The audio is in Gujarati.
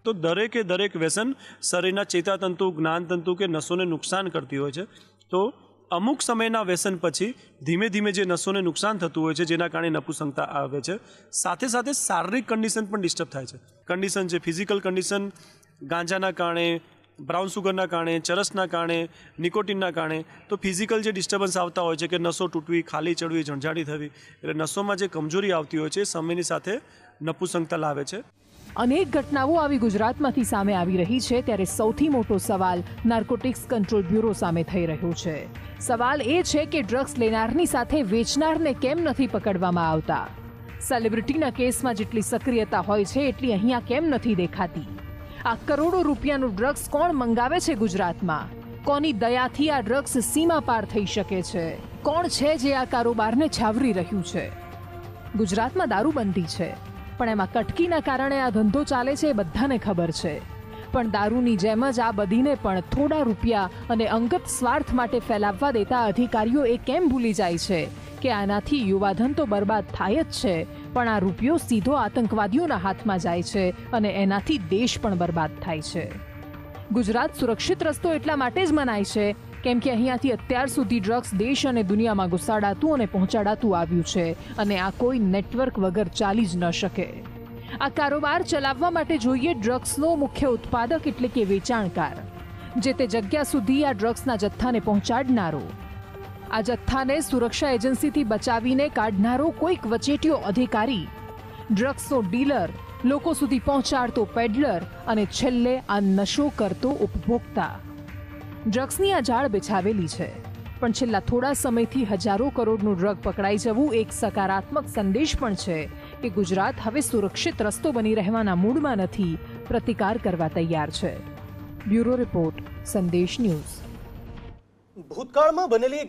તો દરેક વ્યસન શરીરના ચેતાતંતુ, જ્ઞાનતંતુ કે નસોને નુકસાન કરતી હોય છે. તો અમુક સમયના વ્યસન પછી ધીમે ધીમે જે નસોને નુકસાન થતું હોય છે, જેના કારણે નપુંસકતા આવે છે. સાથે સાથે શારીરિક કન્ડિશન પણ ડિસ્ટર્બ થાય છે. કન્ડિશન છે ફિઝિકલ કન્ડિશન, ગાંજાના કારણે, બ્રાઉન સુગરના કારણે, ચરસના કારણે, નિકોટિનના કારણે. તો ફિઝિકલ જે ડિસ્ટર્બન્સ આવતા હોય છે કે નસો તૂટવી, ખાલી ચડવી, ઝંઝાટી થવી, એટલે નસોમાં જે કમજોરી આવતી હોય છે એ સમયની સાથે નપુંસકતા લાવે છે. અનેક ઘટનાઓ આવી ગુજરાતમાંથી સામે આવી રહી છે, ત્યારે સૌથી મોટો સવાલ નાર્કોટિક્સ કંટ્રોલ બ્યુરો સામે થઈ રહ્યો છે. સવાલ એ છે કે ડ્રગ્સ લેનારની સાથે વેચનારને કેમ નથી પકડવામાં આવતા? સેલિબ્રિટીના કેસમાં જેટલી સક્રિયતા હોય છે એટલી અહીંયા કેમ નથી દેખાતી? આ કરોડો રૂપિયાનું ડ્રગ્સ કોણ મંગાવે છે ગુજરાતમાં? કોની દયાથી આ ડ્રગ્સ સીમા પાર થઈ શકે છે? કોણ છે જે આ કારોબારને છાવરી રહ્યું છે? ગુજરાતમાં દારૂબંધી છે, પણ એમાં કટકીના કારણે આ ધંધો ચાલે છે એ બધાને ખબર છે. પણ દારૂની જેમ જ આ બધીને પણ થોડા રૂપિયા અને અંગત સ્વાર્થ માટે ફેલાવવા દેતા અધિકારીઓ એ કેમ ભૂલી જાય છે કે આનાથી યુવાધન તો બરબાદ થાય જ છે, પણ આ રૂપિયો સીધો આતંકવાદીઓના હાથમાં જાય છે અને એનાથી દેશ પણ બરબાદ થાય છે. ગુજરાત સુરક્ષિત રસ્તો એટલા માટે જ મનાય છે કેમ કે અહીંયાથી અત્યાર સુધી ડ્રગ્સ દેશ અને દુનિયામાં ઘુસાડાતું અને પહોંચાડાતું આવ્યું છે, અને આ કોઈ નેટવર્ક વગર ચાલી જ ન શકે. આ કારોબાર ચલાવવા માટે જોઈએ ડ્રગ્સનો મુખ્ય ઉત્પાદક એટલે કે વેચાણકાર, જે તે જગ્યા સુધી આ ડ્રગ્સના જથ્થાને પહોંચાડનારો, આ જથ્થાને સુરક્ષા એજન્સીથી બચાવીને કાઢનારો કોઈક વચેટિયો અધિકારી, ડ્રગ્સનો ડીલર, લોકો સુધી પહોંચાડતો પેડલર અને છેલ્લે આ નશો કરતો ઉપભોક્તા. ડ્રગ્સની આ જાળ બિછાવેલી છે, પણ છેલ્લા થોડા સમયથી હજારો કરોડનું ડ્રગ પકડાઈ જવું એક સકારાત્મક સંદેશ પણ છે કે ગુજરાત હવે સુરક્ષિત રસ્તો બની રહેવાના મૂડમાં નથી, પ્રતિકાર કરવા તૈયાર છે. બ્યુરો રિપોર્ટ, સંદેશ ન્યૂઝ. ભૂતકાળમાં બનેલી